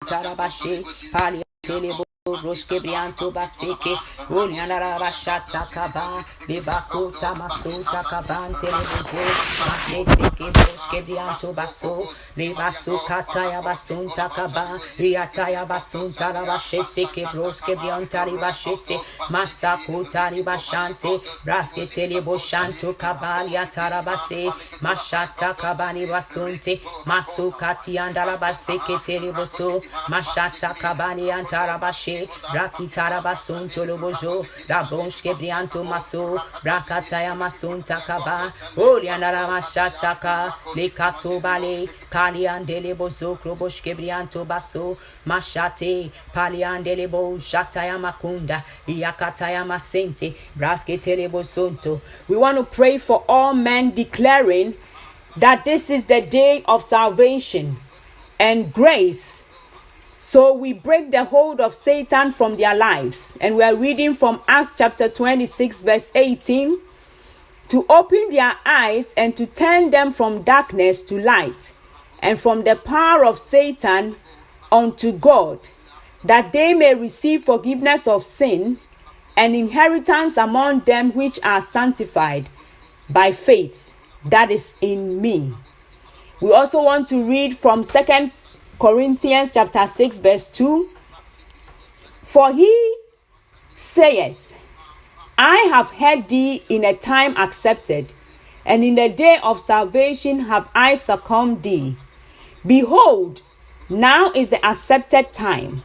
Tarabashi, Pali Telebo. Roske Brianto Baseke, Roliana Bashata Kaba, Bibako Tamasuta Kaban, Televiso, Magnete, Roske Brianto Baso, Libasu Kataya Basunta Kaba, Riataya Basunta Rabashete, Roske Briantari Bashete, Masako Tari Bashante, Braske Telebo Shanto Kabalia Tarabase, Mashata Kabani Basunte, Masukati Andalabaseke Teleboso, Mashata Kabani Antarabashe. Rakitara basun tolobojo, la bronche kebrianto maso, Rakataya masun takaba, Olianara mashataka, le kato bale, Kaliandele bozo, Krobosh kebrianto baso, Mashate, Paliandele bo, Shataya makunda, Iakataya masente, Braske telebosonto. We want to pray for all men, declaring that this is the day of salvation and grace. So we break the hold of Satan from their lives. And we are reading from Acts chapter 26 verse 18. To open their eyes and to turn them from darkness to light, and from the power of Satan unto God, that they may receive forgiveness of sin and inheritance among them which are sanctified by faith that is in me. We also want to read from 2 Corinthians chapter 6 verse 2. For he saith, I have heard thee in a time accepted, and in the day of salvation have I succumbed thee. Behold, now is the accepted time.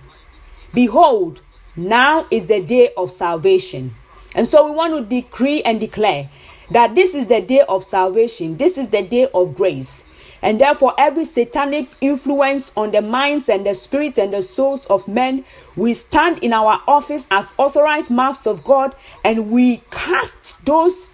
Behold, now is the day of salvation. And so we want to decree and declare that this is the day of salvation. This is the day of grace. And therefore, every satanic influence on the minds and the spirit and the souls of men, we stand in our office as authorized mouths of God, and we cast those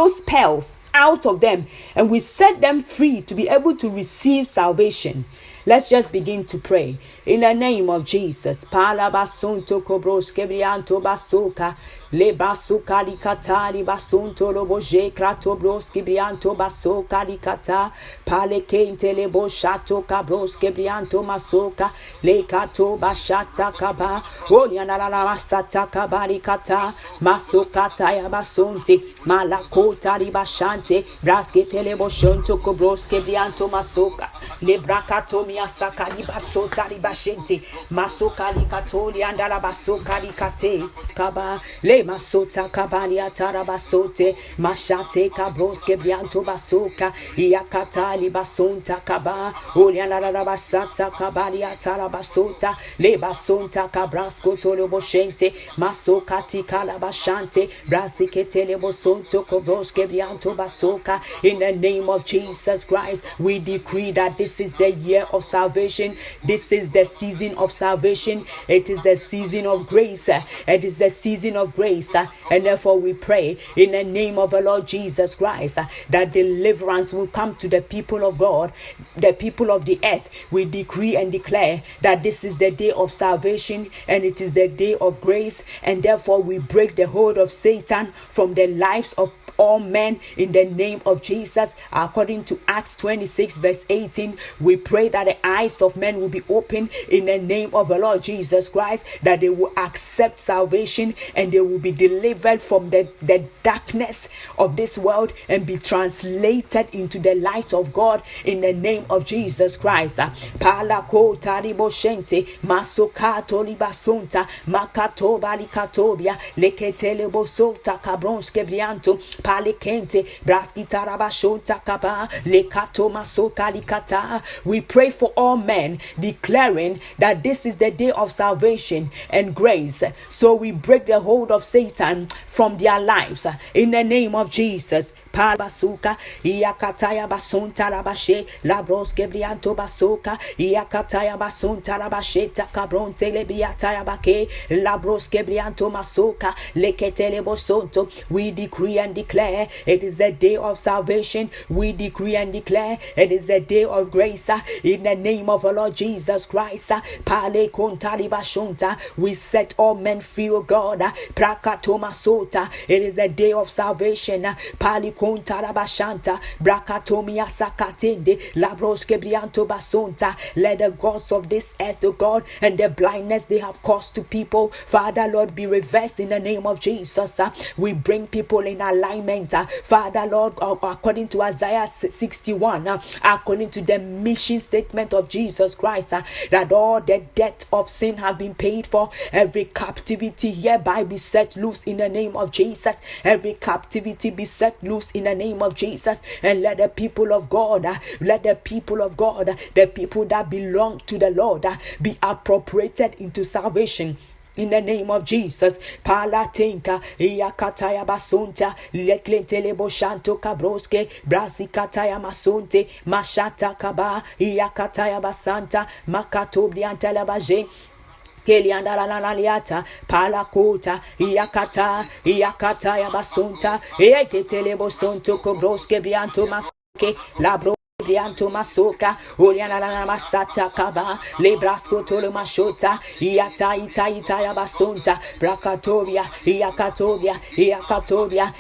spells out of them, and we set them free to be able to receive salvation. Let's just begin to pray in the name of Jesus. Palabasunto kobros kebrianto basoka le basuka likata li basunto loboje krato bros kebrianto basoka likata pale kente le boshato kabros kebrianto masoka le kato bashata kaba onyana la masata kabari kata masoka taya basunti malakota li bashante braskete le boshonto kobros kebrianto masoka le brakato Saka libasota libashente masoka likatoli andala basoka likate kaba le masota kabani atarabasote mashate kabroske brianto basoka yakata libasonta kaba oliana la basata kabali atarabasota le basonta kabrasko tolo boshente masoka tikala bashante brasikete le bosonto kabroske brianto basoka. In the name of Jesus Christ, we decree that this is the year of salvation. This is the season of salvation. It is the season of grace. It is the season of grace. And therefore we pray in the name of the Lord Jesus Christ that deliverance will come to the people of God, the people of the earth. We decree and declare that this is the day of salvation and it is the day of grace. And therefore we break the hold of Satan from the lives of all men in the name of Jesus. According to Acts 26 verse 18, we pray that the eyes of men will be open in the name of the Lord Jesus Christ, that they will accept salvation and they will be delivered from the darkness of this world and be translated into the light of God in the name of Jesus Christ. Palako taribo shente masokato libasonta makato balikatobia leketele bosota kabronske brianto palekente braskitarabashonta kaba lekato masoka likata. We pray for all men, declaring that this is the day of salvation and grace. So we break the hold of Satan from their lives in the name of Jesus. Palbasuka iakataya basunta rabashe labros kebrianto basoka iakataya basunta rabashe takabron telebiataya bake labros kebrianto masoka leketele bosonto. We decree and declare it is the day of salvation. We decree and declare it is the day of grace in the name of the Lord Jesus Christ. Pale kontali bashunta. We set all men free, O God. Prakatoma sota. It is the day of salvation. Pali kontarabashanta brakatomia sakatende labroske brianto basonta. Let the gods of this earth, O God, and the blindness they have caused to people, Father Lord, be reversed in the name of Jesus. We bring people in alignment, Father Lord, according to Isaiah 61, according to the mission statement of Jesus Christ, that all the debt of sin have been paid for. Every captivity hereby be set loose in the name of Jesus. Every captivity be set loose in the name of Jesus. And let the people of God, the people that belong to the Lord, be appropriated into salvation. In the name of Jesus, Palatenka, Iakataya Basunta, Leklentele Boshanto Cabroske, Brasikataya Masunte, Mashata Kaba, Iakataya Basanta, Makatobliantela Baje. Keliandalanaliata, Palakota, Iakata, Yabasunta, Eketelebo Sonto Cobroske Bianto Maske, Labro. Brianto Masoka, Oriana Masata Kaba, Lebrasco Tolo Mashota, Iata Basunta, Bracatobia, Iacatobia,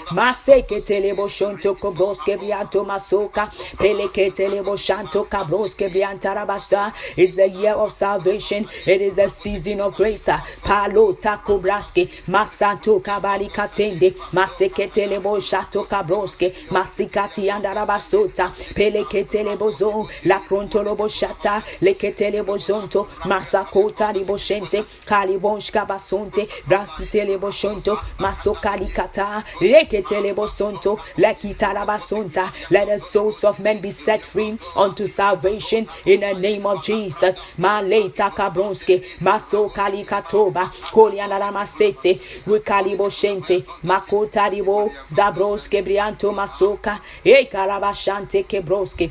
Maseke Telebo Shonto Cobroske Brianto Masoka, Peleke Telebo Shanto Cabroske Briantarabasta. Is the year of salvation, it is a season of grace. Palo Taco Braske, Masanto Kabali Katende, Maseke Telebo Shato Cabroske, Masikati Andarabasota, Peleke Telebozo, la Crontolobo Shata, Leketelebozonto, Masakota Liboshente, Kalibonshka Basonte, Braskiteleboshonto, Masokalikata, Leketelebosonto, Lekitarabasonta. Let the souls of men be set free unto salvation in the name of Jesus. Maleta Kabronske, Masokalikatoba, Kolianaramasete, Wikaliboshente, Makota Ribo, Zabroske Brianto Masoka, Ekarabashante Kebroske.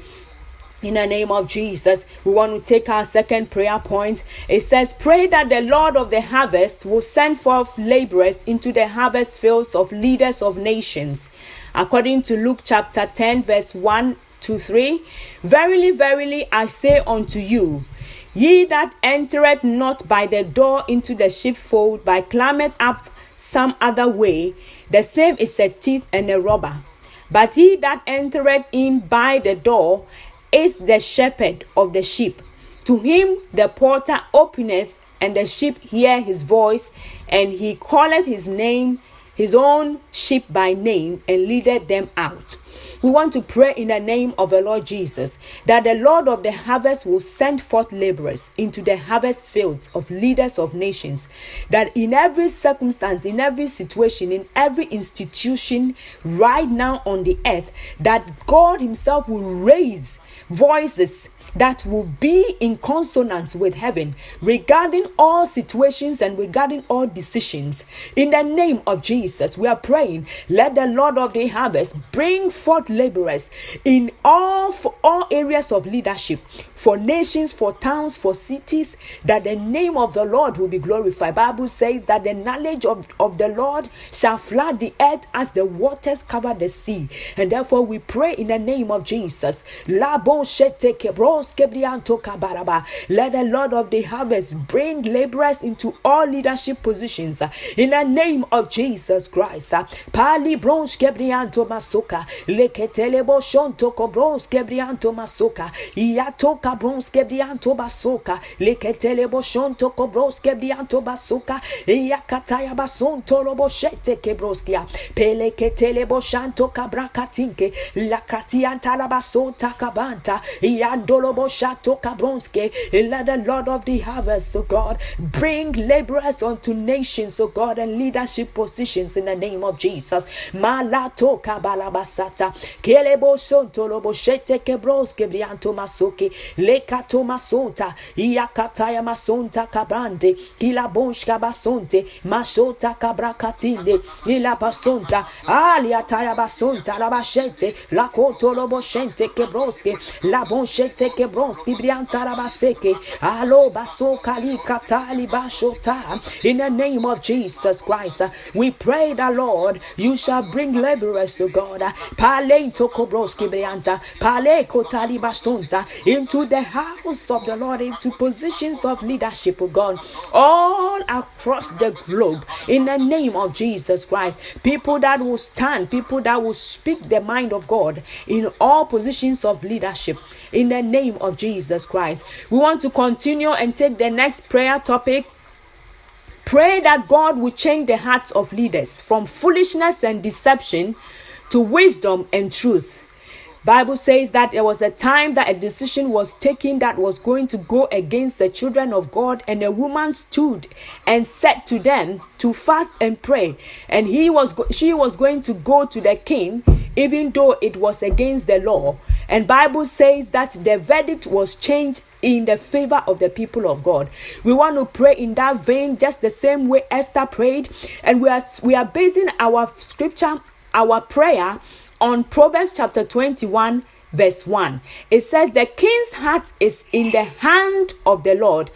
In the name of Jesus, we want to take our second prayer point. It says, pray that the Lord of the harvest will send forth laborers into the harvest fields of leaders of nations. According to Luke chapter 10, verse 1 to 3, verily, verily, I say unto you, ye that entereth not by the door into the sheepfold, but climbeth up some other way, the same is a thief and a robber. But he that entereth in by the door is the shepherd of the sheep. To him the porter openeth, and the sheep hear his voice, and he calleth his own sheep by name, and leadeth them out. We want to pray in the name of the Lord Jesus that the Lord of the harvest will send forth laborers into the harvest fields of leaders of nations, that in every circumstance, in every situation, in every institution right now on the earth, that God himself will raise voices that will be in consonance with heaven regarding all situations and regarding all decisions. In the name of Jesus, we are praying, let the Lord of the harvest bring forth laborers in all areas of leadership, for nations, for towns, for cities, that the name of the Lord will be glorified. Bible says that the knowledge of the Lord shall flood the earth as the waters cover the sea. And therefore we pray in the name of Jesus. Let the Lord of the harvest bring laborers into all leadership positions in the name of Jesus Christ. Pali bronze kebrianto masoka, leketelebo shonto kobronze kebrianto masoka, iatoka bronze kebrianto basoka, leketelebo shonto kobronze kebrianto basoka, iakataya basonto lobo shete kebroskia, peleketelebo shanto kabrakatinke, lakatianta la basota kabanta, iandolobo shato kabronske. Let the Lord of the harvest, oh God, bring laborers unto nations, oh God, and leadership positions in the name of Jesus. Malato kabalabasata, kelebo sonto lobo shete kebroske brianto masoke, lekato masonta, iakataya masonta kabrande, kila bonshka basonte, mashota kabrakatinde, ila basonta, aliataya basonta, la bashete, la koto lobo shente kebroske, la bonshete teke bronski brianta rabaseke. Alo baso kali katali bashota. In the name of Jesus Christ, we pray that, Lord, you shall bring laborers to God. Pale toko broski brianta. Pale kotali basonta. Into the house of the Lord, into positions of leadership, of God, all across the globe. In the name of Jesus Christ, people that will stand, people that will speak the mind of God in all positions of leadership. In the name of Jesus Christ, we want to continue and take the next prayer topic. Pray that God will change the hearts of leaders from foolishness and deception to wisdom and truth. Bible says that there was a time that a decision was taken that was going to go against the children of God, and a woman stood and said to them to fast and pray, and she was going to go to the king even though it was against the law. And Bible says that the verdict was changed in the favor of the people of God. We want to pray in that vein, just the same way Esther prayed, and we are basing our scripture, our prayer, on Proverbs chapter 21 verse 1. It says, the king's heart is in the hand of the Lord,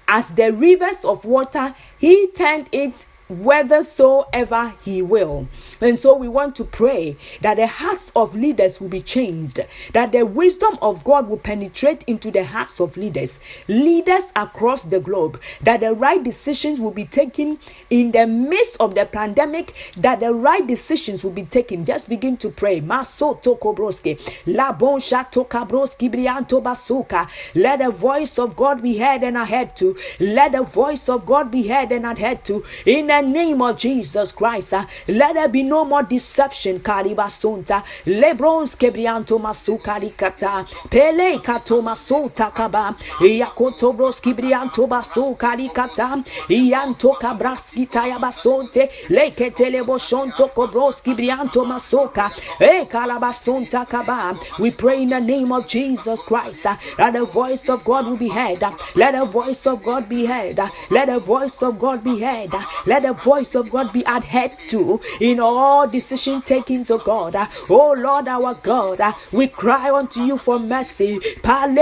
as the rivers of water, he turned it whithersoever he will. And so we want to pray that the hearts of leaders will be changed, that the wisdom of God will penetrate into the hearts of leaders across the globe, that the right decisions will be taken in the midst of the pandemic, that the right decisions will be taken. Just begin to pray. Maso toko broski, labon shatoka broski brianto basuka. Let the voice of God be heard and ahead to. Let the voice of God be heard and ahead to. In the name of Jesus Christ, let there be no more deception. Karibasonta lebrons kebrianto masuka rikata pele kato masota kaba yakoto broski brianto basuka rikata yanto kabraski taya basonte lekete leboshonto kobroski brianto masoka kalabasonta kaba. We pray in the name of Jesus Christ that the voice of God will be heard. Let the voice of God be heard. Let the voice of God be heard. Let the voice of God be adhered to in all decision taking to God. Oh Lord our God, we cry unto you for mercy. Let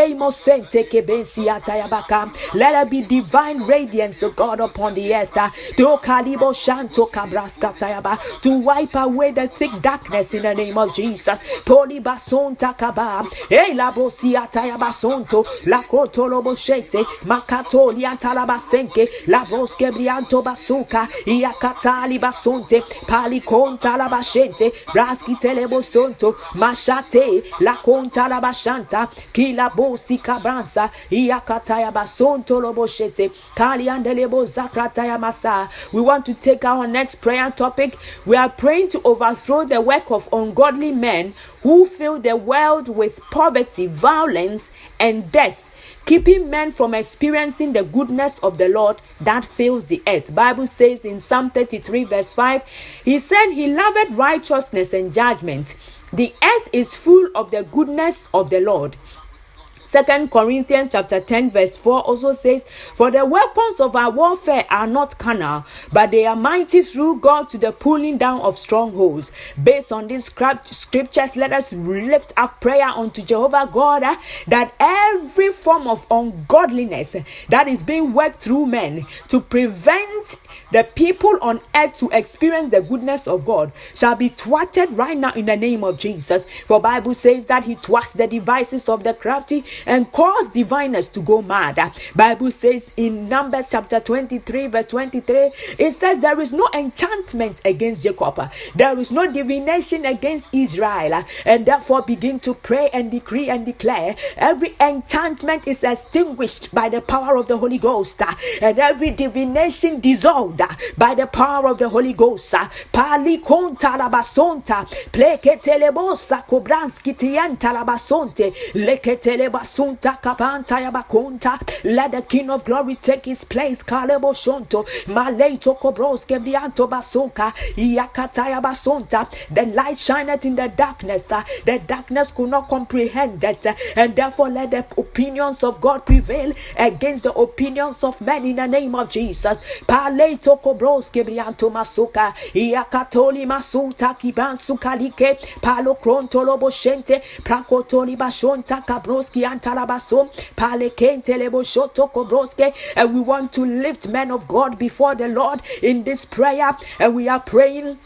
there be divine radiance of God upon the earth to wipe away the thick darkness in the name of Jesus. Polibasonta kaba elabosia tayabasonto lakoto loboshete makatoli antalabasenke laboske brianto basuka yakatali basonte palikonta la bashente braski telebosonto mashate la konta la bashanta kila bosi kabransa yakataya basonto loboshete kali andelebo zakrataya masa. We want to take our next prayer topic. We are praying to overthrow the work of ungodly men who fill the world with poverty, violence, and death, keeping men from experiencing the goodness of the Lord that fills the earth. Bible says in Psalm 33 verse 5, he said he loveth righteousness and judgment. The earth is full of the goodness of the Lord. 2 Corinthians chapter 10 verse 4 also says, for the weapons of our warfare are not carnal, but they are mighty through God to the pulling down of strongholds. Based on these scriptures, let us lift up prayer unto Jehovah God that every form of ungodliness that is being worked through men to prevent the people on earth to experience the goodness of God shall be thwarted right now in the name of Jesus. For Bible says that he thwarts the devices of the crafty and cause diviners to go mad. Bible says in Numbers chapter 23 verse 23, it says there is no enchantment against Jacob, there is no divination against Israel, and therefore begin to pray and decree and declare every enchantment is extinguished by the power of the Holy Ghost, and every divination dissolved by the power of the Holy Ghost. Pali konta labasonta pleketelebosa kobranski tianta labasonte leketelebas Sunta kapanta yabakonta. Let the King of Glory take his place. Kalebo shonto maleito toko broske brianto basoka. Yakataya basonta. The light shineth in the darkness. The darkness could not comprehend it. And therefore let the opinions of God prevail against the opinions of men in the name of Jesus. Pale toko broske brianto masoka. Yakatoli masuta kiban sukalike. Palo krontolo boshente. Prakotoli bashonta kabroski antarabaso. Pale kente lebo shoto kobroske. And we want to lift men of God before the Lord in this prayer. And we are praying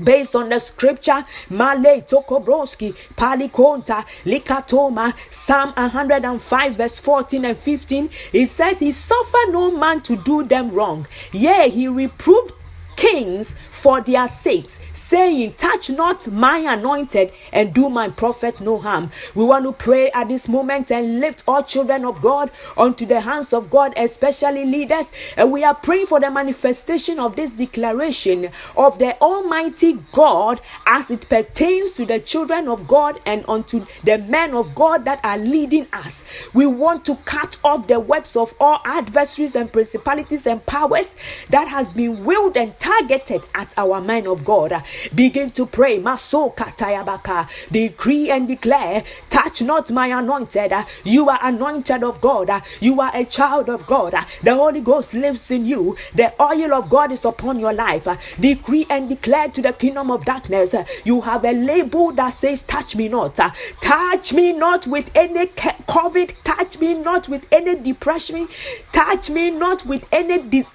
based on the scripture. Male tokobroski palikonta likatoma. Psalm 105 verse 14 and 15. It says, he suffered no man to do them wrong, yea, he reproved kings for their sakes, saying, touch not my anointed and do my prophet no harm. We want to pray at this moment and lift all children of God unto the hands of God, especially leaders. And we are praying for the manifestation of this declaration of the Almighty God as it pertains to the children of God and unto the men of God that are leading us. We want to cut off the works of all adversaries and principalities and powers that has been willed and targeted at our men of God. Begin to pray. Maso katayabaka. Decree and declare, touch not my anointed. You are anointed of God. You are a child of God. The Holy Ghost lives in you. The oil of God is upon your life. Decree and declare to the kingdom of darkness, you have a label that says, touch me not. Touch me not with any COVID. Touch me not with any depression. Touch me not with any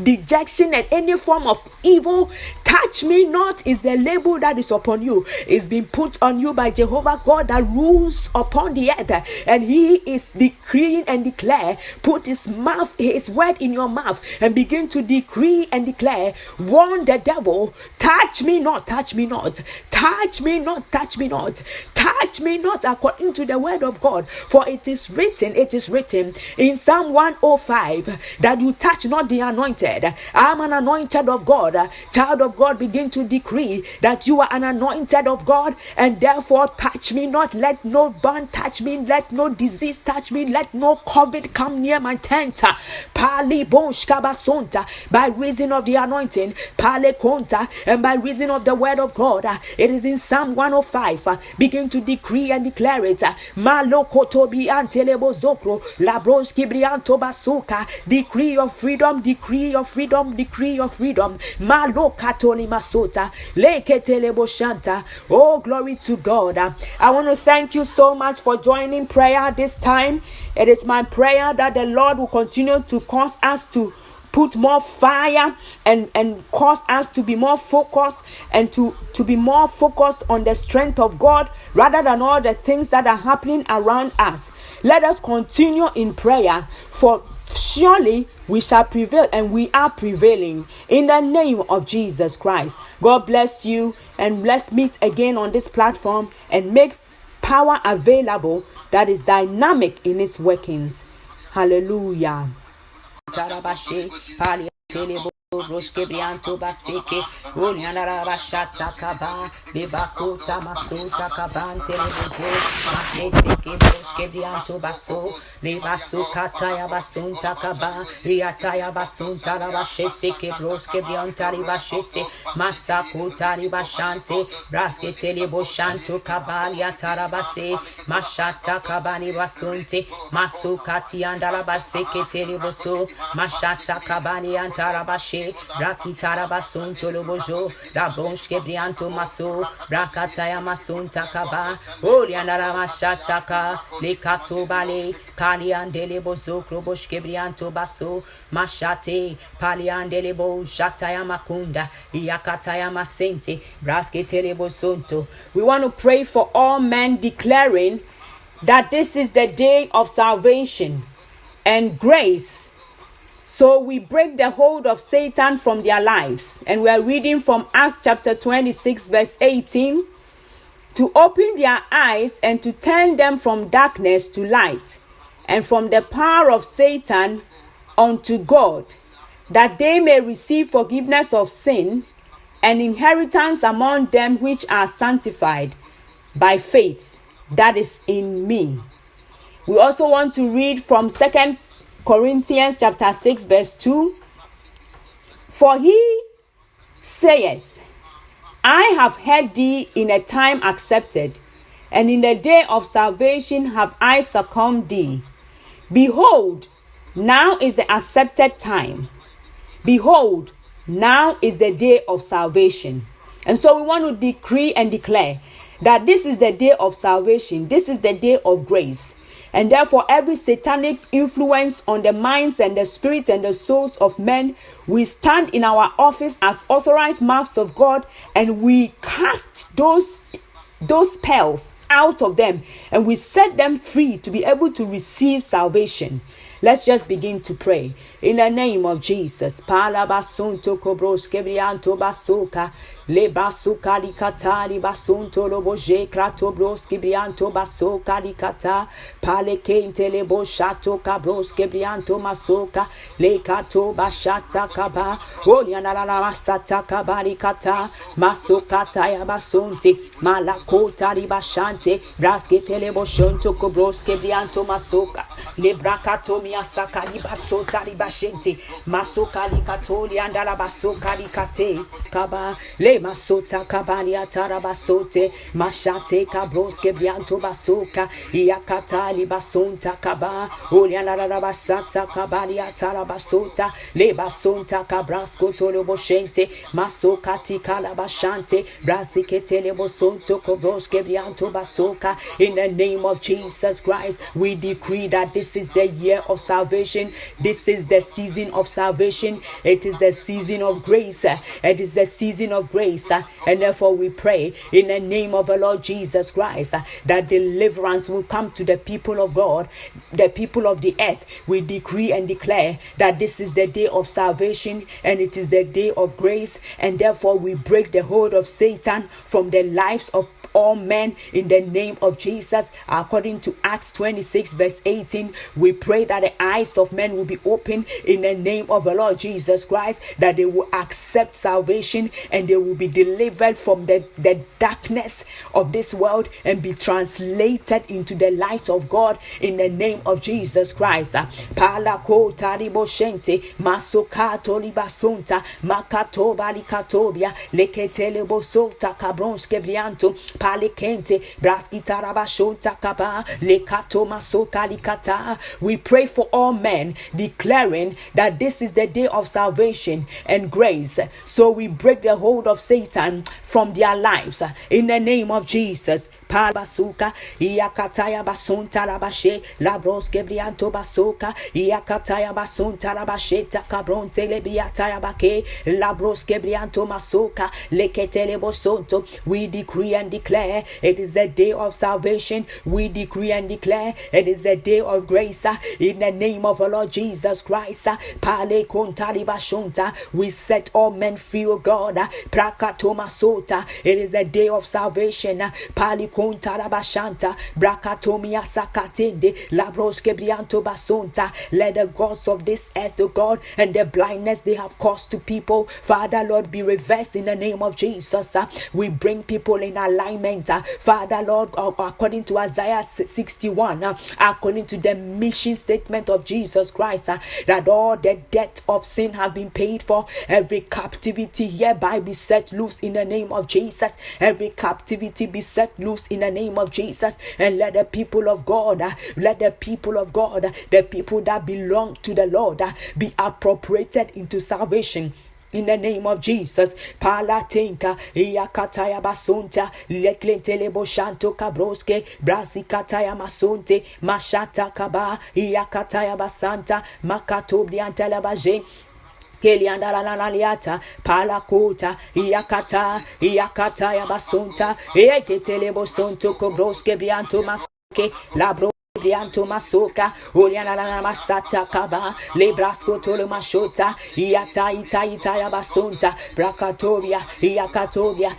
dejection and any form of evil. Touch me not is the label that is upon you. It's been put on you by Jehovah God that rules upon the earth, and he is decreeing and declare. Put his word in your mouth and begin to decree and declare. Warn the devil, touch me not, touch me not, touch me not, touch me not, touch me not, according to the word of God. For it is written in Psalm 105 that you touch not the anointed. I'm an anointed of God. Child of God, begin to decree that you are an anointed of God, and therefore touch me not. Let no burn touch me. Let no disease touch me. Let no COVID come near my tent. Pali bonshkabasonta. By reason of the anointing, pale konta, and by reason of the word of God, it is in Psalm 105. Begin to decree and declare it. Malokotobi antelebo zokro labroski brianto basuka. Decree your freedom. Decree your freedom. Decree your freedom. Malokatoli masota leketelebo shanta. Oh, glory to God. I want to thank you so much for joining prayer this time. It is my prayer that the Lord will continue to cause us to put more fire and cause us to be more focused and to be more focused on the strength of God rather than all the things that are happening around us. Let us continue in prayer, for surely we shall prevail, and we are prevailing in the name of Jesus Christ. God bless you, and let's meet again on this platform and make power available that is dynamic in its workings. Hallelujah. Roshke brianto baseke Olianara bashata kaba Bebako tamasuta kaban telebuzo Magnete roshke brianto baso Lebasu kataya basunta kaba Riataya basunta rabashete ke roshke brianta ribashete Masako taribashante Braske telebo shanto kabalia tarabase Mashata kabani basunte Masukati andarabaseke teleboso Mashata kabani antarabashe Rakitara basun tolobojo, Rabonshke brianto maso, Rakataya masun takaba, Orianara mashataka, Lekato bale, Kaliandele bozo, Kroboshke brianto baso, Mashate, Paliandele bo, Shataya makunda, Iakataya masente, Braske telebo sonto. We want to pray for all men, declaring that this is the day of salvation and grace. So we break the hold of Satan from their lives. And we are reading from Acts chapter 26 verse 18. To open their eyes and to turn them from darkness to light, and from the power of Satan unto God, that they may receive forgiveness of sin and inheritance among them which are sanctified by faith that is in me. We also want to read from 2 Corinthians chapter 6 verse 2. For he saith, I have heard thee in a time accepted, and in the day of salvation have I succumbed thee. Behold, now is the accepted time. Behold, now is the day of salvation. And so we want to decree and declare that this is the day of salvation. This is the day of grace. And therefore, every satanic influence on the minds and the spirit and the souls of men, we stand in our office as authorized mouths of God, and we cast those spells out of them, and we set them free to be able to receive salvation. Let's just begin to pray in the name of Jesus. Palabasunto kobros kebrianto basuka le basuka likata li basunto loboje krato bros kebrianto basuka likata pale kente le boshato kabros kebrianto masoka le kato bashata kaba oliana la masata kabari kata masokata ya basunti malakota li bashante braskete le boshonto kobros kebrianto masoka le brakato Sakali basota libashente masokali katoli andala basokali kate kaba le masota kabani atara basote mashate kabroske bianto basoka yakatali basonta kaba oliana la basata kabali atara basota le basonta kabrasko tolo boshente masokati kala bashante brasikete le bosonto kabroske bianto basoka. In the name of Jesus Christ, we decree that this is the year of salvation. This is the season of salvation. It is the season of grace. It is the season of grace. And therefore we pray in the name of the Lord Jesus Christ that deliverance will come to the people of God, the people of the earth. We decree and declare that this is the day of salvation and it is the day of grace. And therefore we break the hold of Satan from the lives of all men in the name of Jesus. According to Acts 26 verse 18, we pray that the eyes of men will be opened in the name of the Lord Jesus Christ, that they will accept salvation and they will be delivered from the darkness of this world and be translated into the light of God in the name of Jesus Christ. Palako taribo shente masokato libasonta makato balikatobia leketele bosota kabronske brianto palekente braskitarabashonta kaba lekato masoka likata. We pray for all men, declaring that this is the day of salvation and grace. So we break the hold of Satan from their lives in the name of Jesus. Basuka Iakataya Basunta Rabashe Labros Gebrianto Basuka Iakataya Basunta Rabashe Takabron Telebiataya Bake Labros Gebrianto Masuka Leketele Bosonto. We decree and declare it is the day of salvation. We decree and declare it is the day of grace in the name of the Lord Jesus Christ. Pale Kontali Bashunta. We set all men free, O God. Prakatoma Sota. It is the day of salvation. Pali Tarabashanta, Brakatomia Sakatende, Labros Kebrianto Basonta. Let the gods of this earth, O God, and the blindness they have caused to people, Father Lord, be reversed in the name of Jesus. We bring people in alignment, Father Lord, according to Isaiah 61, according to the mission statement of Jesus Christ, that all the debt of sin have been paid for. Every captivity hereby be set loose in the name of Jesus. Every captivity be set loose in the name of Jesus. And let the people of God, the people that belong to the Lord, be appropriated into salvation. In the name of Jesus, Palatenka, Iakataya Basunta, Leklentele Boshanto Kabroske, Brasikataya Masunte, Mashata Kaba, Iakataya Basanta, Makatobliantela Baje. Keliandalanaliata, Palakota, Iakata, Yabasunta, Eketelebo Sonto Kobroske Brianto Maske, Labro. Brianto Masoka, Oliana Masata Kaba, Lebrasco Tolo Mashota, Ita Basunta, Bracatobia, Iacatobia,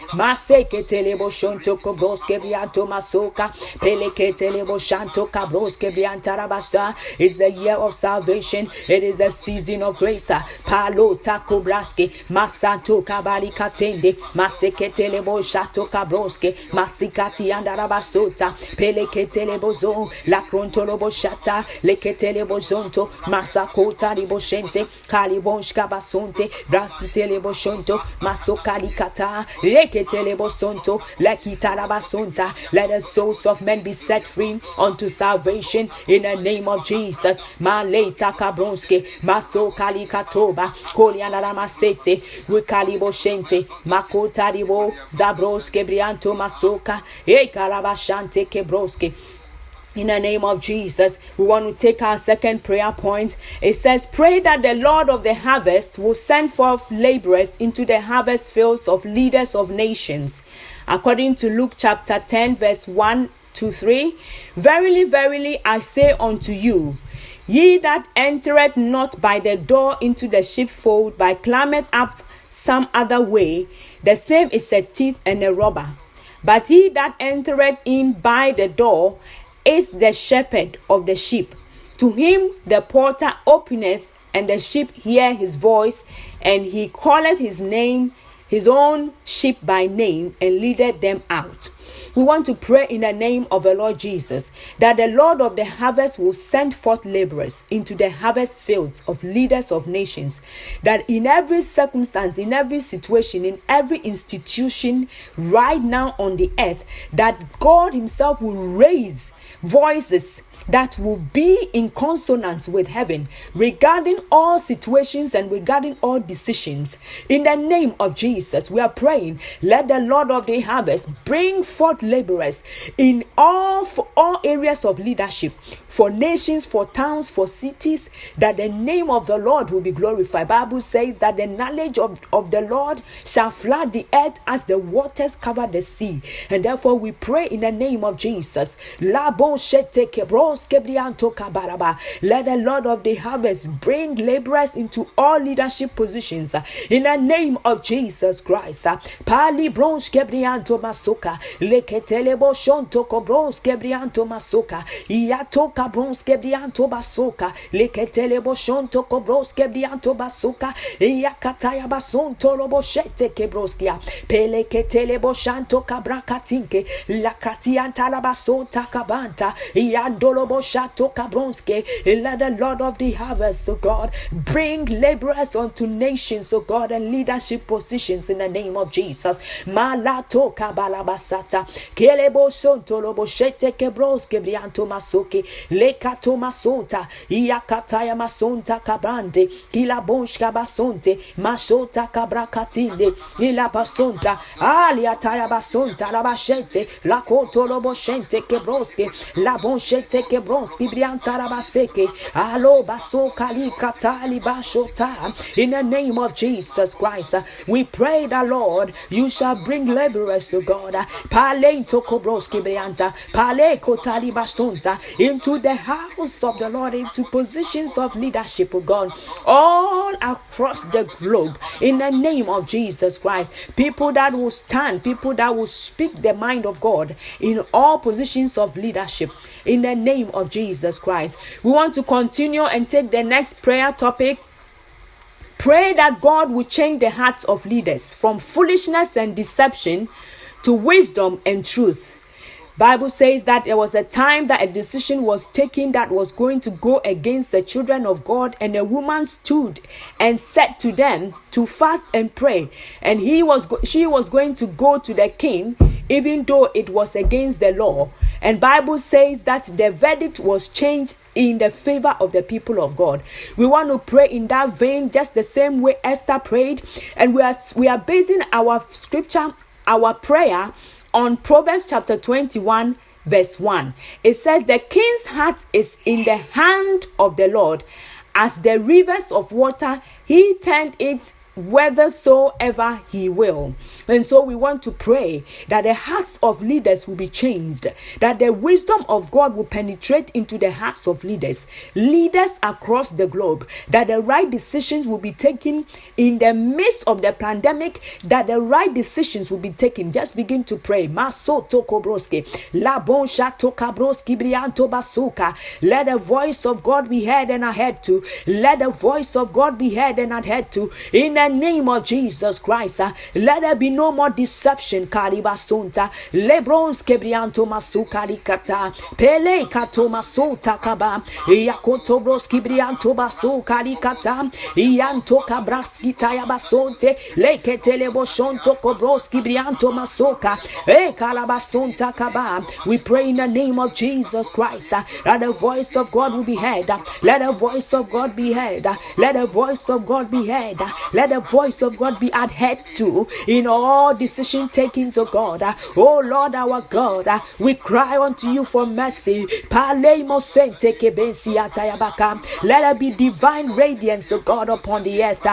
Maseke Telebo Shonto Kobroske Brianto Masoka, Peleke Telebo Shanto Kabroske Briantarabasa. Is the year of salvation, it is a season of grace. Palo Taco Braske, Masanto Kabali Katende, Maseke Telebo Shato Kabroske, Masikati and Arabasota, Peleke telebozo, la crontolobo shata, leketele zonto, masakota riboshente, kalibonshka basonte, braskitele boshonto, masokali kata, leketele bosonto, lekitara basonta. Let the souls of men be set free unto salvation in the name of Jesus. Maleta kabronske, masokali katoba, kolianara masete, wikali boshente, makota ribo, zabroske brianto masoka, ekarabashante kebroske. In the name of Jesus, we want to take our second prayer point. It says, pray that the Lord of the harvest will send forth laborers into the harvest fields of leaders of nations. According to Luke chapter 10, verse 1 to 3, verily, verily, I say unto you, ye that entereth not by the door into the sheepfold, but climbeth up some other way, the same is a thief and a robber. But he that entereth in by the door is the shepherd of the sheep. To him the porter openeth, and the sheep hear his voice, and he calleth his own sheep by name, and leadeth them out. We want to pray in the name of the Lord Jesus that the Lord of the harvest will send forth laborers into the harvest fields of leaders of nations, that in every circumstance, in every situation, in every institution right now on the earth, that God himself will raise voices that will be in consonance with heaven regarding all situations and regarding all decisions. In the name of Jesus, we are praying, let the Lord of the harvest bring forth laborers in all areas of leadership, for nations, for towns, for cities, that the name of the Lord will be glorified. Bible says that the knowledge of the Lord shall flood the earth as the waters cover the sea. And therefore we pray in the name of Jesus. Let the Lord of the harvest bring laborers into all leadership positions in the name of Jesus Christ. Pali bronze kebrianto masoka, leketelebo shonto kobronze kebrianto masoka, iatoka bronze kebrianto basoka, leketelebo shonto kobronze kebrianto basoka, iakataya basonto lobo shete kebroskia, peleketelebo shanto kabrakatinke, lakatianta la basonta kabanta, iandolobo shato kabronske. Let the Lord of the harvest, oh God, bring laborers unto nations, oh God, and leadership positions in the name of Jesus. Malato kabalabasata, kelebo sonto lobo shete kebroske brianto masoke, lekato masonta, iakataya masonta kabrande, kila bonshka basonte, mashota kabrakatinde, ila basonta, aliataya basonta, la bashete, la koto lobo shente kebroske, la bonshete kebroski brianta la baseke, alo baso kali katali bashota. In the name of Jesus Christ, we pray the Lord, you shall bring laborers to God, palento kobroski brianta, pale kotali basonta, into the house of the Lord, into positions of leadership, oh God, all across the globe. In the name of Jesus Christ, people that will stand, people that will speak the mind of God in all positions of leadership. In the name of Jesus Christ, we want to continue and take the next prayer topic. Pray that God will change the hearts of leaders from foolishness and deception to wisdom and truth. Bible says that there was a time that a decision was taken that was going to go against the children of God, and a woman stood and said to them to fast and pray, and she was going to go to the king even though it was against the law. And Bible says that the verdict was changed in the favor of the people of God. We want to pray in that vein, just the same way Esther prayed, and we are basing our scripture, our prayer, on Proverbs chapter 21 verse 1. It says, the king's heart is in the hand of the Lord, as the rivers of water, he turned it whithersoever he will. And so we want to pray that the hearts of leaders will be changed, that the wisdom of God will penetrate into the hearts of leaders across the globe, that the right decisions will be taken in the midst of the pandemic, that the right decisions will be taken. Just begin to pray. Masoto kobroske, la bon shato kabroski brianto basuka. Let the voice of God be heard and adhered to. Let the voice of God be heard and adhered to. In the name of Jesus Christ, let there be no more deception. Karibasunta, Lebrons Kebrianto Masukarikata, Pele Katomasota Kaba, Yakotobros Kibrianto Basukarikata, Ianto Kabraski Tayabasonte, Leketelebo Shonto Kobroski Brianto Masoka, E Kalabasonta Kaba. We pray in the name of Jesus Christ that the voice of God will be heard. Let the voice of God be heard. Let the voice of God be heard. Let the voice of God be adhered to in all decision taking to God. Oh Lord our God, we cry unto you for mercy. Let there be divine radiance of God upon the earth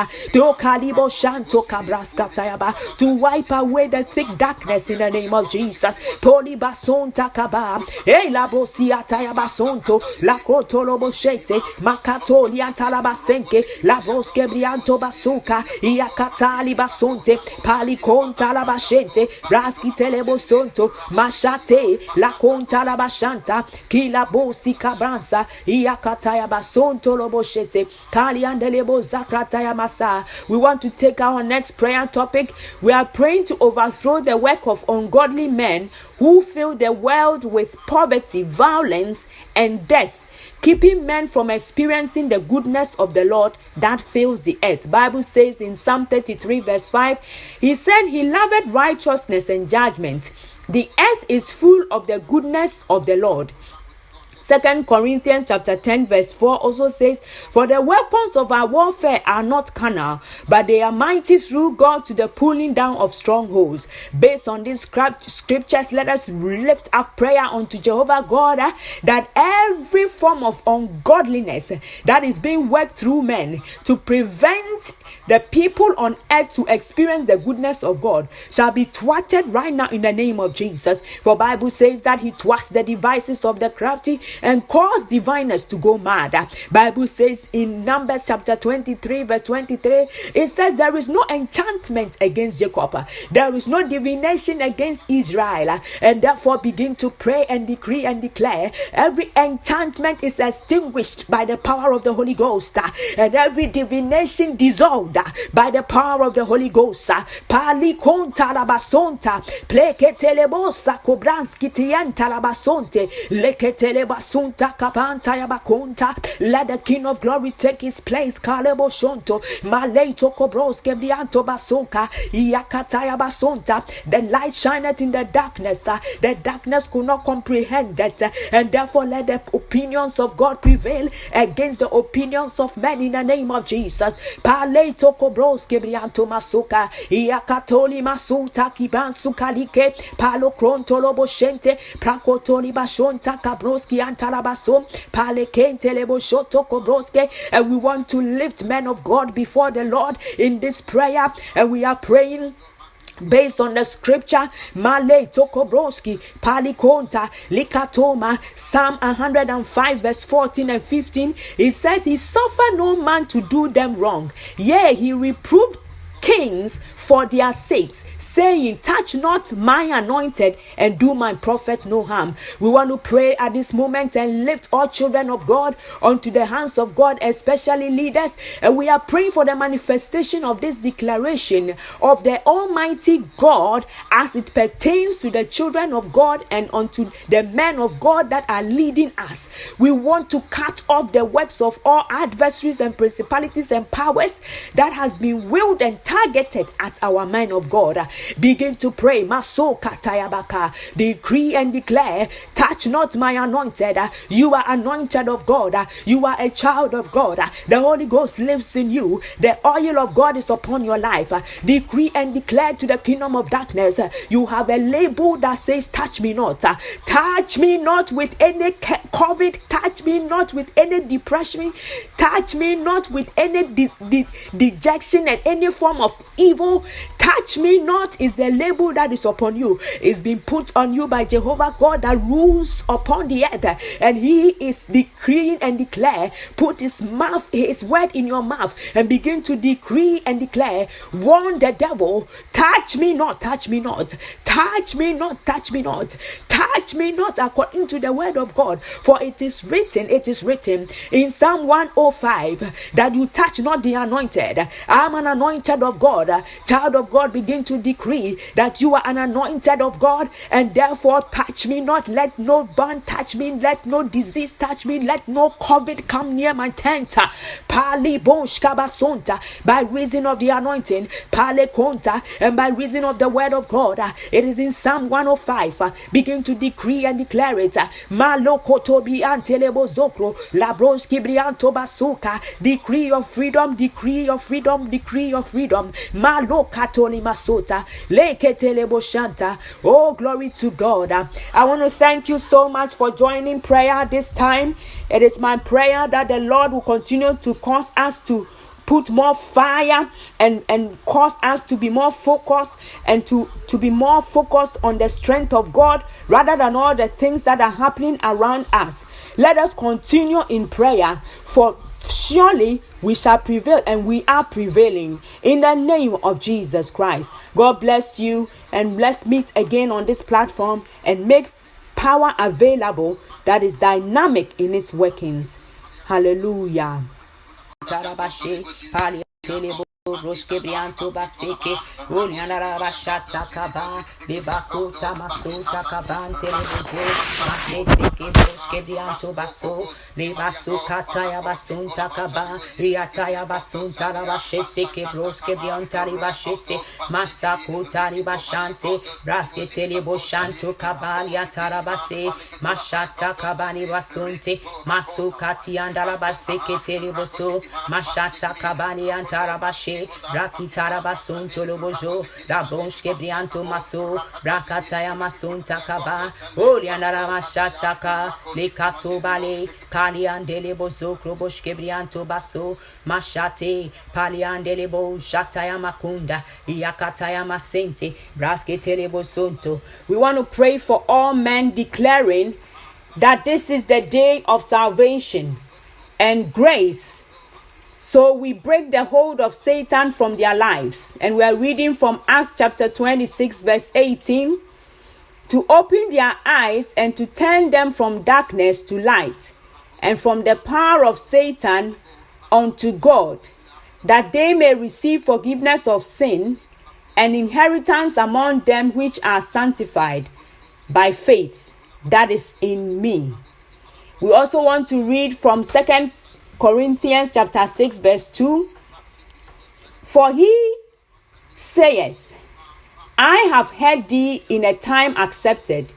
to wipe away the thick darkness in the name of Jesus. Polibasonta kaba, elabosia tayabasonto, lakotoloboshete, makatoli antalabasenke, laboske brianto basuka, iakatali basonte, palikonta labashente, braski telebosonto, mashate, lakonta labashanta, kilabosi kabransa, iakataya basonto loboshete, kaliandelebo zakrataya masa. We want to take our next prayer topic. We are praying to overthrow the work of ungodly men who fill the world with poverty, violence, and death, keeping men from experiencing the goodness of the Lord that fills the earth. Bible says in Psalm 33 verse 5, he said he loveth righteousness and judgment. The earth is full of the goodness of the Lord. 2 Corinthians chapter 10 verse 4 also says, for the weapons of our warfare are not carnal, but they are mighty through God to the pulling down of strongholds. Based on these scriptures, let us lift up prayer unto Jehovah God that every form of ungodliness that is being worked through men to prevent the people on earth to experience the goodness of God shall be thwarted right now in the name of Jesus. For Bible says that he thwarts the devices of the crafty and cause diviners to go mad. Bible says in Numbers chapter 23 verse 23, it says there is no enchantment against Jacob, there is no divination against Israel, and therefore begin to pray and decree and declare every enchantment is extinguished by the power of the Holy Ghost, and every divination dissolved by the power of the Holy Ghost. Pali konta labasonta, pleketelebosa kobranski tianta labasonte, leketelebas. Let the King of Glory take his place. Kalebo Shonto, Maleito Kobroske Brianto Basoka, Yakataya Basonta. The light shineth in the darkness. The darkness could not comprehend that, and therefore let the opinions of God prevail against the opinions of men in the name of Jesus. Paleito Kobroske Brianto Masoka, Yakatoli Masuta Kibansukalike, Palo Kronto Loboshente, Prakotoli Bashonta Kabroski. And we want to lift men of God before the Lord in this prayer, and we are praying based on the scripture. Male Tokobroski, Palikonta, Likatoma, Psalm 105 verse 14 and 15. It says, he suffered no man to do them wrong, yea, he reproved kings for their sakes, saying, touch not my anointed and do my prophet no harm. We want to pray at this moment and lift all children of God unto the hands of God, especially leaders, and we are praying for the manifestation of this declaration of the Almighty God as it pertains to the children of God and unto the men of God that are leading us. We want to cut off the works of all adversaries and principalities and powers that has been willed and targeted at our men of God. Begin to pray. Masoka tayabaka. Decree and declare, touch not my anointed. You are anointed of God. You are a child of God. The Holy Ghost lives in you. The oil of God is upon your life. Decree and declare to the kingdom of darkness, you have a label that says, touch me not. Touch me not with any COVID. Touch me not with any depression. Touch me not with any dejection and any form of evil. Touch me not is the label that is upon you. It's been put on you by Jehovah God that rules upon the earth, and he is decreeing and declare. Put his word in your mouth and begin to decree and declare. Warn the devil, touch me not, touch me not, touch me not, touch me not, touch me not, according to the word of God. For it is written in Psalm 105 that you touch not the anointed. I'm an anointed of God. Child of God, begin to decree that you are an anointed of God, and therefore touch me not. Let no burn touch me. Let no disease touch me. Let no COVID come near my tent. Pali bonshkabasonta. By reason of the anointing, pale konta, and by reason of the word of God, it is in Psalm 105. Begin to decree and declare it. Malokotobi antelebo zokro labroski brianto basuka. Decree your freedom. Decree your freedom. Decree your freedom. Malokatoli masota leketelebo shanta. Oh, glory to God. I want to thank you so much for joining prayer this time. It is my prayer that the Lord will continue to cause us to put more fire and cause us to be more focused and to be more focused on the strength of God rather than all the things that are happening around us. Let us continue in prayer, for surely we shall prevail, and we are prevailing in the name of Jesus Christ. God bless you, and let's meet again on this platform and make power available that is dynamic in its workings. Hallelujah. Tarabashe, Pali, Telebo, Roshke Brianto Baseke, Roliana Bashata Kaba, Bebako Tamaso Takaban, Televiso, Magnete, Roshke Brianto Baso, Lebaso Kataya Basun Takaba, Riataya Basun Tarabashete, Roshke Briantari Bashete, Masako Taribashante, Braske Telebo Shanto Kabalia Tarabase, Mashata Kabani Basunte, Masukati Andarabaseke Teleboso, Mashata Kabani Antarabashe, Rakitarabasun Tolobojo, Rabonshke Brianto Maso, Rakataya Masun Takaba, Olianara Mashataka, Lekato Bale, Kaliandelebo Kroboshke Brianto Baso, Mashate, Paliandelebo, Shataya Makunda, Iakataya Masente, Braske Telebo Sonto. We want to pray for all men, declaring that this is the day of salvation and grace. So we break the hold of Satan from their lives. And we are reading from Acts chapter 26 verse 18. To open their eyes and to turn them from darkness to light, and from the power of Satan unto God, that they may receive forgiveness of sin and inheritance among them which are sanctified by faith that is in me. We also want to read from 2 Corinthians chapter 6 verse 2. For he saith, I have heard thee in a time accepted,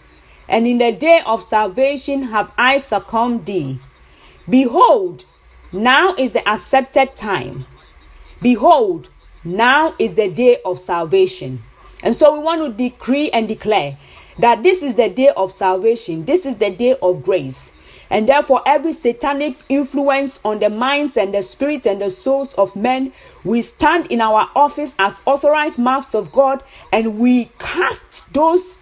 and in the day of salvation have I succumbed thee. Behold, now is the accepted time. Behold, now is the day of salvation. And so we want to decree and declare that this is the day of salvation. This is the day of grace. And therefore, every satanic influence on the minds and the spirit and the souls of men, we stand in our office as authorized mouths of God, and we cast those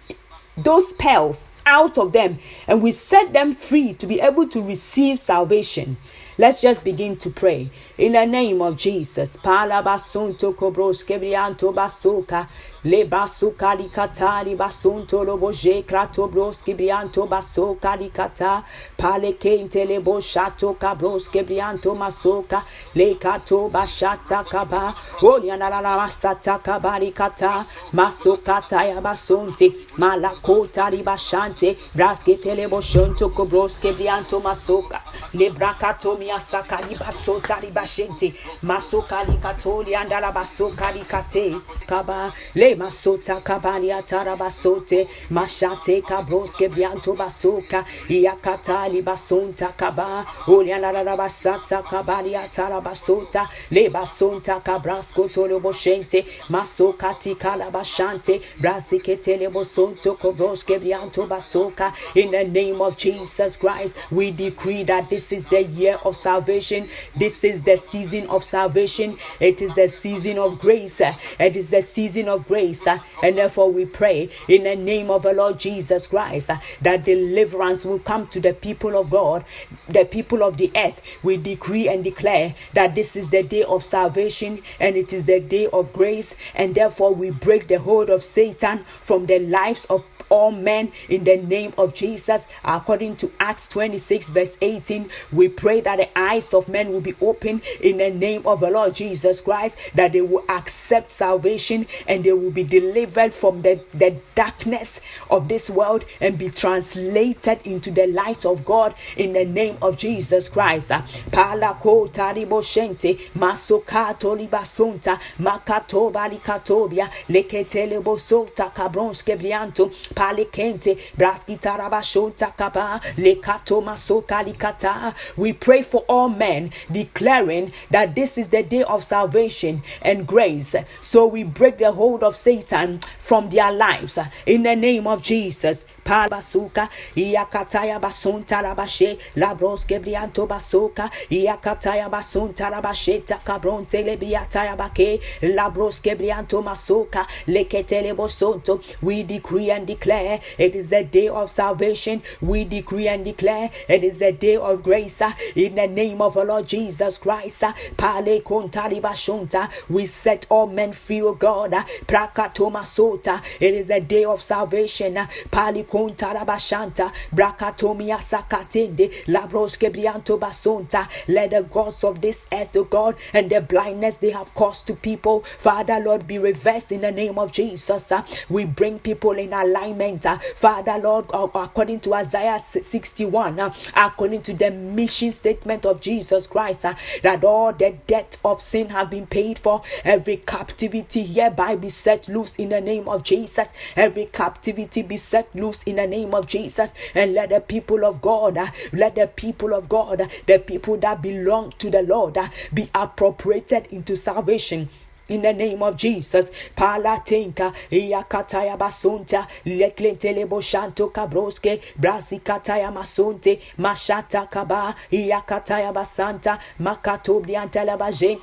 spells out of them, and we set them free to be able to receive salvation. Let's just begin to pray in the name of Jesus. Palabasunto kobros kebrianto basuka le basuka likata li basunto loboje krato bros kebrianto basuka likata pale kente le boshato kabros kebrianto masoka le kato bashata kaba oliana la masata kabari kata masokata ya basunti malakota li bashante braskete le boshonto kobros kebrianto masoka le brakato Sakali basota libashente masokali katoli andala basokali kate kaba le masota kabani atarabasote mashate kabroske bianto basoka yakatali basonta kaba oliana la basata kabali atarabasota le basonta kabrasko tolo boshente masokati kala bashante brasikete le bosonto kabroske bianto basoka. In the name of Jesus Christ, we decree that this is the year of salvation. This is the season of salvation. It is the season of grace. It is the season of grace. And therefore we pray in the name of the Lord Jesus Christ that deliverance will come to the people of God, the people of the earth. We decree and declare that this is the day of salvation and it is the day of grace. And therefore we break the hold of Satan from the lives of all men in the name of Jesus. According to Acts 26 verse 18, we pray that the the eyes of men will be opened in the name of the Lord Jesus Christ, that they will accept salvation and they will be delivered from the darkness of this world and be translated into the light of God in the name of Jesus Christ. Palako taribo shente masokato libasunta makato balikatobia leketele bosota kabronske brianto palekente braskitarabashonta kaba lekato masoka likata. We pray for all men, declaring that this is the day of salvation and grace. So we break the hold of Satan from their lives in the name of Jesus. Palbasuka iakataya basunta rabashe labros kebrianto basoka iakataya basunta rabashe takabron telebiataya bake labros kebrianto masoka leketele bosonto. We decree and declare it is the day of salvation. We decree and declare it is the day of grace in the name of the Lord Jesus Christ. Pale kontali bashunta. We set all men free, O God. Prakatoma sota. It is the day of salvation. Pali Tarabashanta, Brakatomia Sakatende, Labros Kebrianto Basonta. Let the gods of this earth, O God, and the blindness they have caused to people, Father Lord, be reversed in the name of Jesus. We bring people in alignment, Father Lord, according to Isaiah 61, according to the mission statement of Jesus Christ, that all the debt of sin have been paid for. Every captivity hereby be set loose in the name of Jesus. Every captivity be set loose in the name of Jesus. And let the people of God, the people that belong to the Lord, be appropriated into salvation in the name of Jesus. Palatenka iakataya basunta leklentele boshanto kabroske brasikataya masunte mashata kaba iakataya basanta makatobliantala baje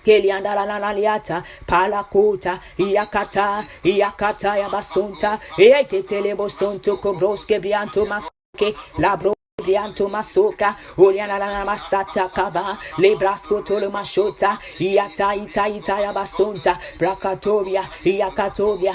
Keliandalanaliata, Palakota, Iakata, Yabasunta, Eketelebo Sonto, Cobroske, Bianto Masoke, Labro. Brianto Masoka, Oliana Masata Kaba, Lebrasco Tolo Mashota, Ita Basunta, Bracatobia, Iacatobia,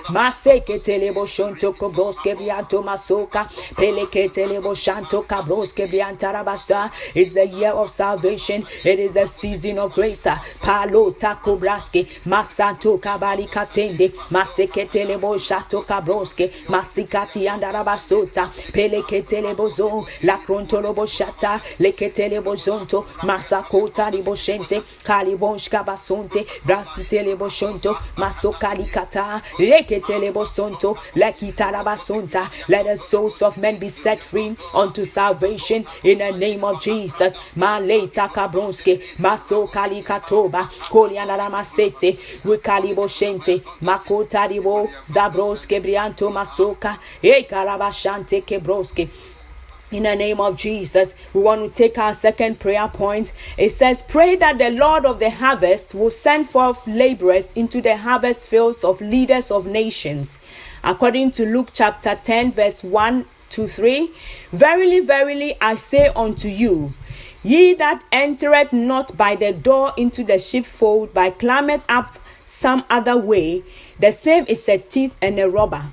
Maseke Telebo Shonto Cobroske Brianto Masoka, Peleke Telebo Shanto Cabroske Briantarabasa. It's the year of salvation, it is a season of grace. Palo Taco Braske, Masanto Cabali Katende, Maseke Telebo Shato Cabroske, Masikati and Arabasota, Peleke Telebozo, la Crontolobo Shata, Leketelebozonto, Masakota Liboshente, Kalibonshka Basonte, Braskiteleboshonto, Masokalikata, Leketelebosonto, Lekitarabasonta. Let the souls of men be set free unto salvation in the name of Jesus. Maleta Kabronske, Masokalikatoba, Kolianaramasete, Wikaliboshente, Makota Ribo, Zabroske Brianto Masoka, Ekarabashante Kebroske. In the name of Jesus, we want to take our second prayer point. It says, pray that the Lord of the harvest will send forth laborers into the harvest fields of leaders of nations. According to Luke chapter 10, verse 1 to 3, verily, verily, I say unto you, ye that entereth not by the door into the sheepfold, but climbeth up some other way, the same is a thief and a robber.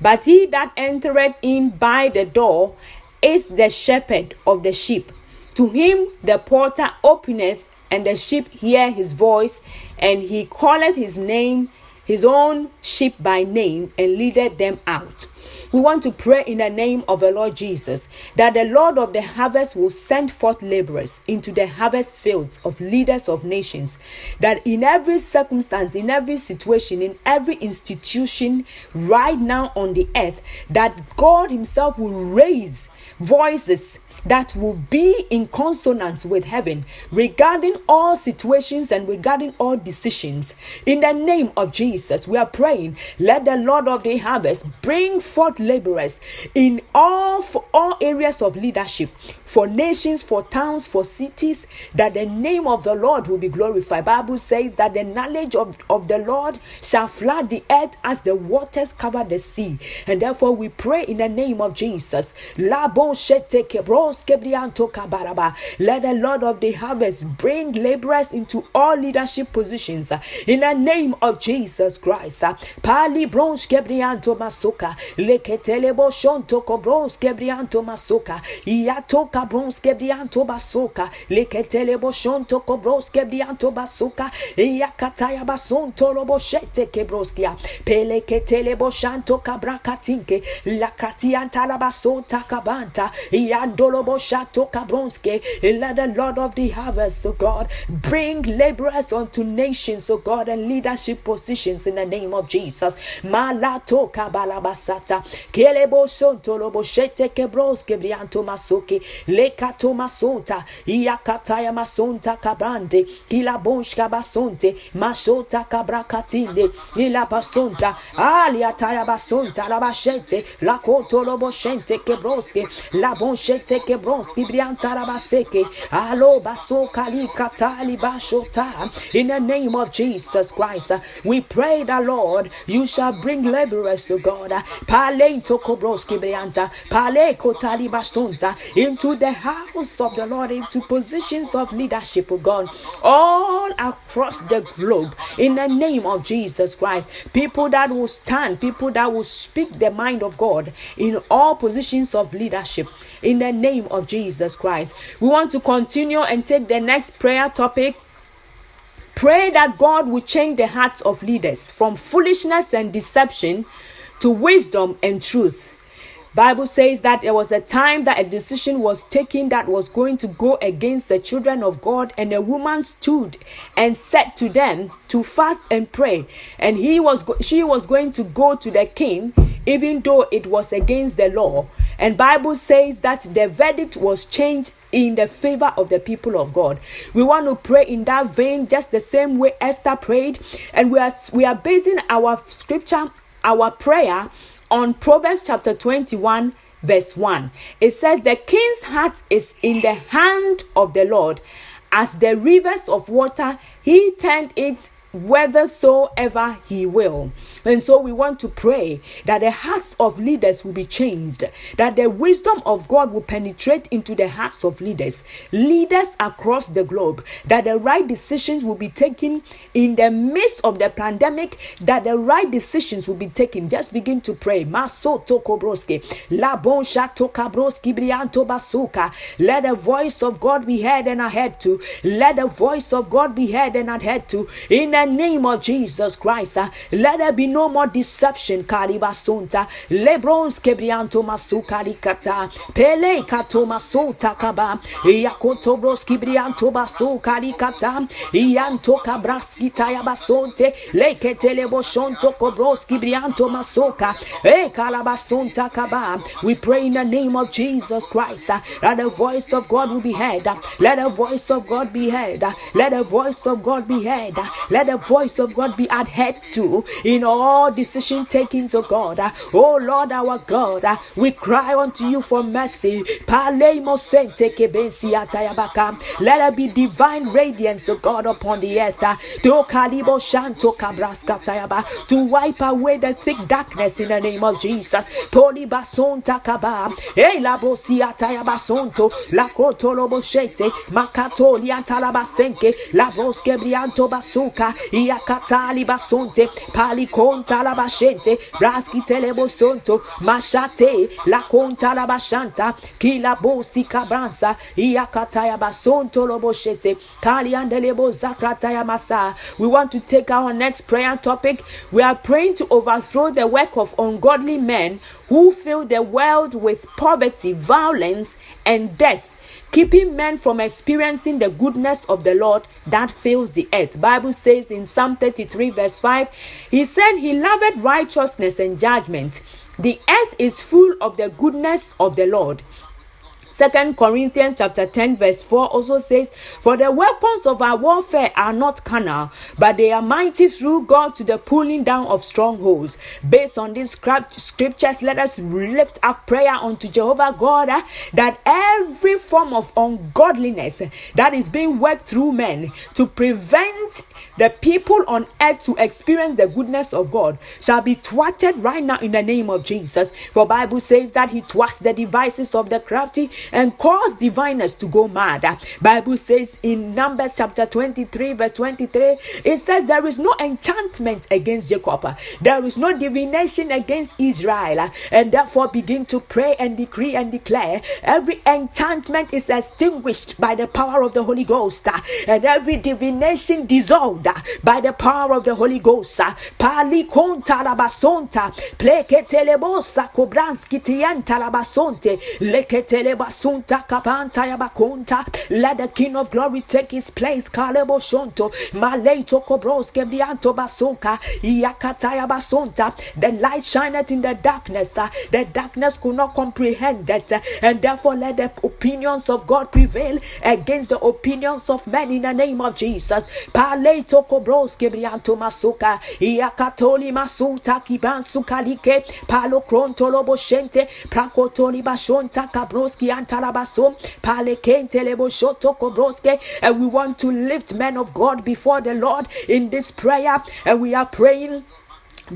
But he that entereth in by the door is the shepherd of the sheep. To him the porter openeth, and the sheep hear his voice, and he calleth his own sheep by name, and leadeth them out. We want to pray in the name of the Lord Jesus that the Lord of the harvest will send forth laborers into the harvest fields of leaders of nations, that in every circumstance, in every situation, in every institution right now on the earth, that God himself will raise voices that will be in consonance with heaven regarding all situations and regarding all decisions. In the name of Jesus, we are praying, let the Lord of the harvest bring forth laborers in for all areas of leadership, for nations, for towns, for cities, that the name of the Lord will be glorified. Bible says that the knowledge of the Lord shall flood the earth as the waters cover the sea. And therefore we pray in the name of Jesus. Labon shete kebros Let the Lord of the harvest bring laborers into all leadership positions in the name of Jesus Christ. Pali bronze kebrianto masoka leketelebo shonto kobronze kebrianto masoka iatoka bronze kebrianto basoka leketelebo shonto kobronze kebrianto basoka iakataya basonto robo shete kebroskia peleketelebo shanto kabrakatinke lakatianta la basonta kabanta iandolobo shato kabronske. Let the Lord of the harvest, oh God, bring laborers unto nations, oh God, and leadership positions in the name of Jesus. Malato kabalabasata kelebo sonto lobo shete kebroske brianto masoke lekato masonta iakataya masonta kabrande kilabonshka basonte masota kabrakatinde ila basonta aliataya basonta la bashete la koto lobo shente kebroske la bonshete kebroske brianta la baseke alo basoka likatali bashota. In the name of Jesus Christ, we pray that, Lord, you shall bring laborers, to God, palento kobroski brianta pale kotali basonta into the house of the Lord, into positions of leadership, oh God, all across the globe. In the name of Jesus Christ, people that will stand, people that will speak the mind of God in all positions of leadership. In the name of Jesus Christ, we want to continue and take the next prayer topic. Pray that God will change the hearts of leaders from foolishness and deception to wisdom and truth. Bible says that there was a time that a decision was taken that was going to go against the children of God, and a woman stood and said to them to fast and pray, and she was going to go to the king even though it was against the law. And Bible says that the verdict was changed in the favor of the people of God. We want to pray in that vein, just the same way Esther prayed, and we are basing our scripture, our prayer, on Proverbs chapter 21 verse 1. It says, the king's heart is in the hand of the Lord, as the rivers of water, he turned it whithersoever he will. And so we want to pray that the hearts of leaders will be changed, that the wisdom of God will penetrate into the hearts of leaders across the globe, that the right decisions will be taken in the midst of the pandemic, that the right decisions will be taken. Just begin to pray. Masoto kobroske, labon shato kabroski brianto basuka. Let the voice of God be heard and adhered to. Let the voice of God be heard and adhered to. In the name of Jesus Christ, let there be no more deception. Karibasonta lebrons kebrianto masuka likata pele kato masota kaba yakoto broski brianto basuka likata yanto kabraski taya basonte leketele boshonto kobroski brianto masoka kalabasonta kaba. We pray in the name of Jesus Christ that the voice of God will be heard. Let the voice of God be heard. Let the voice of God be heard. Let the voice of God be adhered to in all decision taking to God. Oh Lord our God, we cry unto you for mercy. Let there be divine radiance of God upon the earth to wipe away the thick darkness in the name of Jesus. Polibasonta kaba elabosia tayabasonto lakoto loboshete makatoli antalabasenke laboske brianto basuka iakatali basonte palikonta la bashente braski telebosonto mashate la konta la bashanta kila bosi kabransa iakataya basonto loboshete kaliandelebo zakrataya masa. We want to take our next prayer topic. We are praying to overthrow the work of ungodly men who fill the world with poverty, violence, and death, keeping men from experiencing the goodness of the Lord that fills the earth. Bible says in Psalm 33 verse 5, he said he loveth righteousness and judgment. The earth is full of the goodness of the Lord. 2 Corinthians chapter 10 verse 4 also says, for the weapons of our warfare are not carnal, but they are mighty through God to the pulling down of strongholds. Based on these scriptures, let us lift up prayer unto Jehovah God that every form of ungodliness that is being worked through men to prevent the people on earth to experience the goodness of God shall be thwarted right now in the name of Jesus. For Bible says that he thwarts the devices of the crafty. and cause diviners to go mad. Bible says in Numbers chapter 23 verse 23, it says there is no enchantment against Jacob, there is no divination against Israel, and therefore begin to pray and decree and declare every enchantment is extinguished by the power of the Holy Ghost, and every divination dissolved by the power of the Holy Ghost. Pali konta labasonta pleketelebosa kobranski tianta labasonte leketelebasonta kapanta yabakonta. Let the King of Glory take his place. Kalebo shonto maleito kobroske brianto basoka yakataya basonta. The light shineth in the darkness. The darkness could not comprehend it, and therefore let the opinions of God prevail against the opinions of men in the name of Jesus. Paleito kobroske brianto masoka yakatoli masuta kibansuka like palo kronto lobo shente prakotoli bashonta kabroski antarabasom pale kente lebo shoto kobroske. And we want to lift men of God before the Lord in this prayer, and we are praying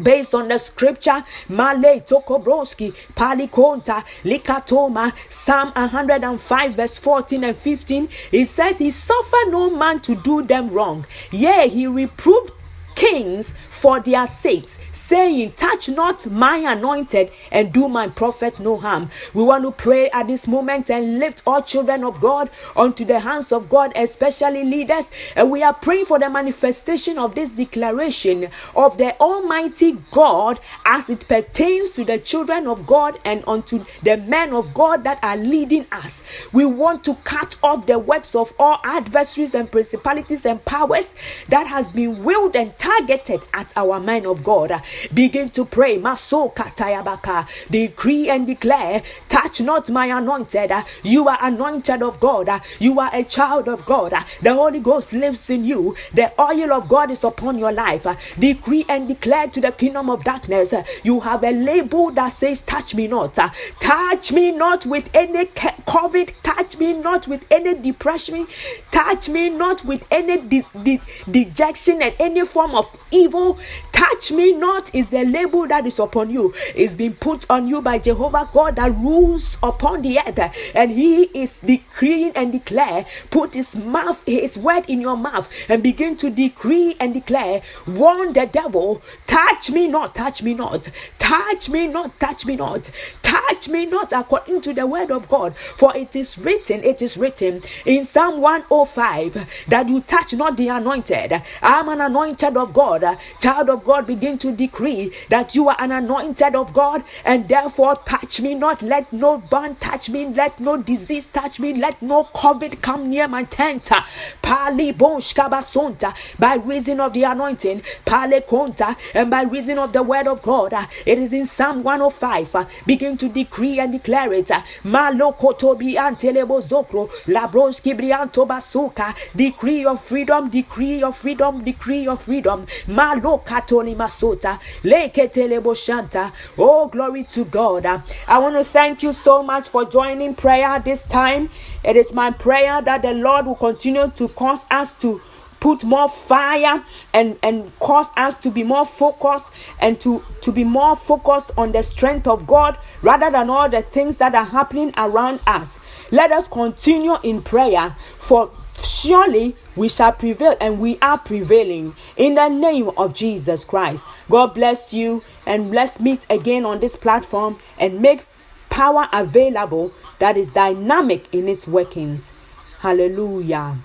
based on the scripture Male Tokobroski Palikonta Likatoma Psalm 105 verse 14 and 15. It says, he suffered no man to do them wrong, yea, he reproved kings for their sakes, saying, touch not my anointed and do my prophet no harm. We want to pray at this moment and lift all children of God unto the hands of God, especially leaders, and we are praying for the manifestation of this declaration of the Almighty God as it pertains to the children of God and unto the men of God that are leading us. We want to cut off the works of all adversaries and principalities and powers that has been willed and targeted at our men of God. Begin to pray. Maso katayabaka. Decree and declare, touch not my anointed. You are anointed of God. You are a child of God. The Holy Ghost lives in you. The oil of God is upon your life. Decree and declare to the kingdom of darkness, you have a label that says, touch me not. Touch me not with any COVID. Touch me not with any depression. Touch me not with any dejection and any form of evil. Touch me not is the label that is upon you. It's been put on you by Jehovah God that rules upon the earth, and he is decreeing and declare. Put his word in your mouth and begin to decree and declare. Warn the devil, touch me not, touch me not, touch me not, touch me not, touch me not, according to the word of God. For it is written in Psalm 105 that you touch not the anointed. I'm an anointed of God. Child of God, begin to decree that you are an anointed of God, and therefore touch me not. Let no burn touch me, let no disease touch me, let no COVID come near my tent. Pali bonshkabasonta, by reason of the anointing, pale konta, and by reason of the word of God. It is in Psalm 105. Begin to decree and declare it. Malokotobi antelebo zokro labroski brianto basuka. Decree your freedom, decree your freedom, decree your freedom. Malokatoli masota leketelebo shanta. Oh, glory to God. I want to thank you so much for joining prayer this time. It is my prayer that the Lord will continue to cause us to put more fire and cause us to be more focused and to be more focused on the strength of God rather than all the things that are happening around us. Let us continue in prayer, for surely we shall prevail, and we are prevailing in the name of Jesus Christ. God bless you, and let's meet again on this platform and make power available that is dynamic in its workings. Hallelujah.